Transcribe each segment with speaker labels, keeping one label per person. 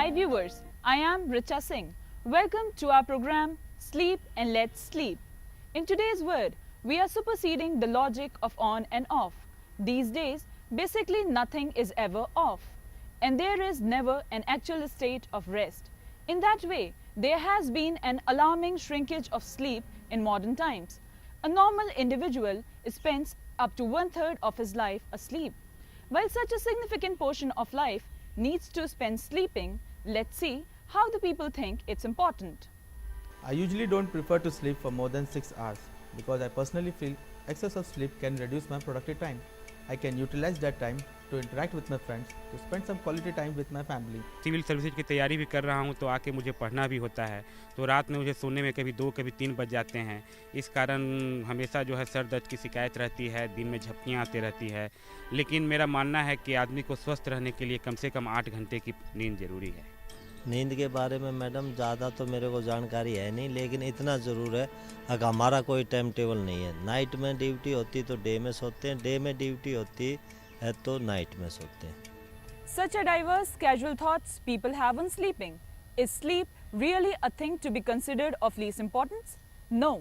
Speaker 1: Hi viewers, I am Richa Singh. Welcome to our program Sleep and Let's Sleep. In today's world, we are superseding the logic of on and off. These days, basically nothing is ever off. And there is never an actual state of rest. In that way, there has been an alarming shrinkage of sleep in modern times. A normal individual spends up to 1/3 of his life asleep. While such a significant portion of life needs to spend sleeping, let's see how the people think it's important.
Speaker 2: I usually don't prefer to sleep for more than 6 hours because I personally feel excess of sleep can reduce my productive time. I can utilize that time to interact with my friends, to spend some quality time with my family.
Speaker 3: Civil services की तैयारी भी कर रहा हूँ तो आके मुझे पढ़ना भी होता है, तो रात में मुझे सोने में कभी 2 कभी 3 बज जाते हैं। इस कारण हमेशा जो है सर दर्द की शिकायत रहती है, दिन में झपकियाँ आती रहती है। लेकिन मेरा मानना है कि आदमी को स्वस्थ रहने के लिए कम से कम 8 घंटे की नींद जरूरी है।
Speaker 4: नींद के बारे में मैडम ज़्यादा तो मेरे को जानकारी है नहीं, लेकिन इतना ज़रूर है अगर हमारा कोई टाइम टेबल नहीं है। नाइट में ड्यूटी होती तो डे में सोते हैं, डे में ड्यूटी होती है तो नाइट में सोते हैं।
Speaker 1: Such a diverse casual thoughts people have on sleeping. Is sleep really a thing to be considered of least importance? No.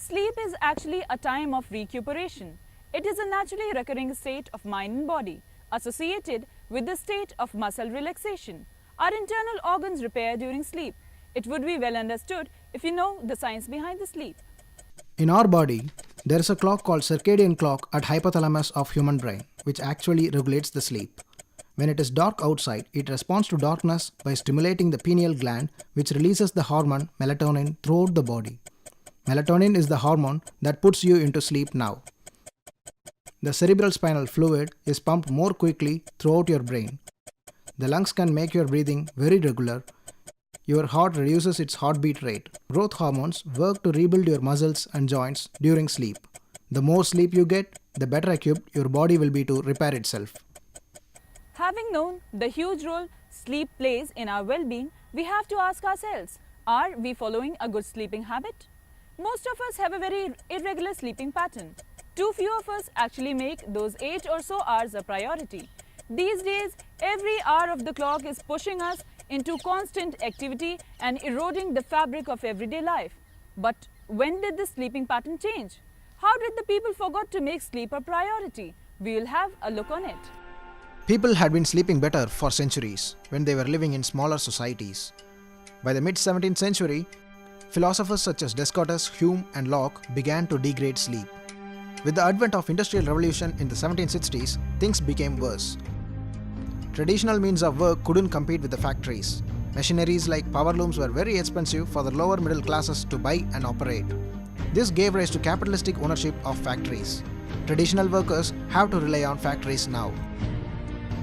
Speaker 1: Sleep is actually a time of recuperation. It is a naturally recurring state of mind and body associated with the state of muscle relaxation. Our internal organs repair during sleep. It would be well understood if you know the science behind the sleep.
Speaker 5: In our body, there is a clock called circadian clock at hypothalamus of human brain, which actually regulates the sleep. When it is dark outside, it responds to darkness by stimulating the pineal gland, which releases the hormone melatonin throughout the body. Melatonin is the hormone that puts you into sleep now. The cerebral spinal fluid is pumped more quickly throughout your brain. The lungs can make your breathing very regular. Your heart reduces its heartbeat rate. Growth hormones work to rebuild your muscles and joints during sleep. The more sleep you get, the better equipped your body will be to repair itself.
Speaker 1: Having known the huge role sleep plays in our well-being, we have to ask ourselves, are we following a good sleeping habit? Most of us have a very irregular sleeping pattern. Too few of us actually make those 8 or so hours a priority. These days, every hour of the clock is pushing us into constant activity and eroding the fabric of everyday life. But when did the sleeping pattern change? How did the people forget to make sleep a priority? We will have a look on it.
Speaker 5: People had been sleeping better for centuries when they were living in smaller societies. By the mid-17th century, philosophers such as Descartes, Hume and Locke began to degrade sleep. With the advent of Industrial Revolution in the 1760s, things became worse. Traditional means of work couldn't compete with the factories. Machineries like power looms were very expensive for the lower middle classes to buy and operate. This gave rise to capitalistic ownership of factories. Traditional workers have to rely on factories now.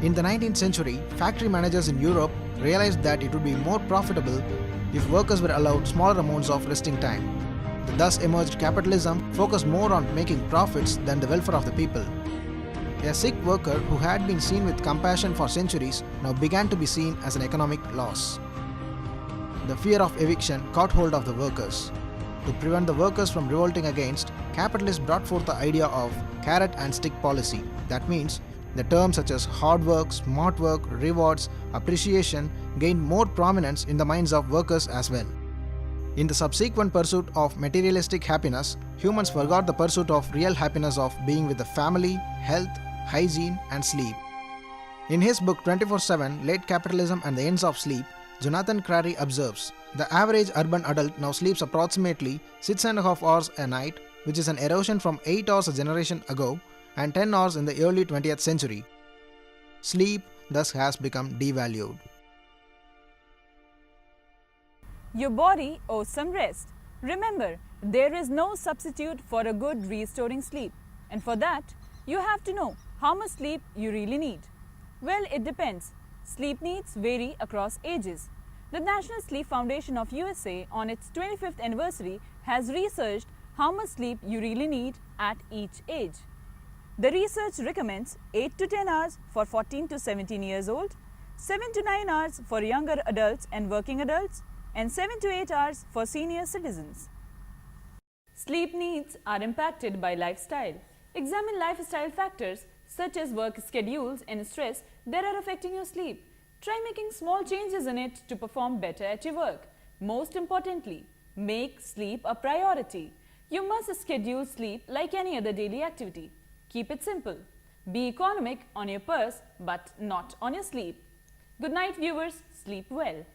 Speaker 5: In the 19th century, factory managers in Europe realized that it would be more profitable if workers were allowed smaller amounts of resting time. The thus emerged capitalism focused more on making profits than the welfare of the people. A sick worker who had been seen with compassion for centuries now began to be seen as an economic loss. The fear of eviction caught hold of the workers. To prevent the workers from revolting against, capitalists brought forth the idea of carrot and stick policy. That means the terms such as hard work, smart work, rewards, appreciation gained more prominence in the minds of workers as well. In the subsequent pursuit of materialistic happiness, humans forgot the pursuit of real happiness of being with the family, health, hygiene and sleep. In his book 24/7, Late Capitalism and the Ends of Sleep, Jonathan Crary observes, the average urban adult now sleeps approximately 6.5 hours a night, which is an erosion from 8 hours a generation ago and 10 hours in the early 20th century. Sleep thus has become devalued.
Speaker 1: Your body owes some rest. Remember, there is no substitute for a good restoring sleep. And for that, you have to know how much sleep you really need. Well, it depends. Sleep needs vary across ages. The National Sleep Foundation of USA on its 25th anniversary has researched how much sleep you really need at each age. The research recommends 8 to 10 hours for 14 to 17 years old, 7 to 9 hours for younger adults and working adults, and 7 to 8 hours for senior citizens. Sleep needs are impacted by lifestyle. Examine lifestyle factors such as work schedules and stress that are affecting your sleep. Try making small changes in it to perform better at your work. Most importantly, make sleep a priority. You must schedule sleep like any other daily activity. Keep it simple. Be economic on your purse but not on your sleep. Good night, viewers. Sleep well.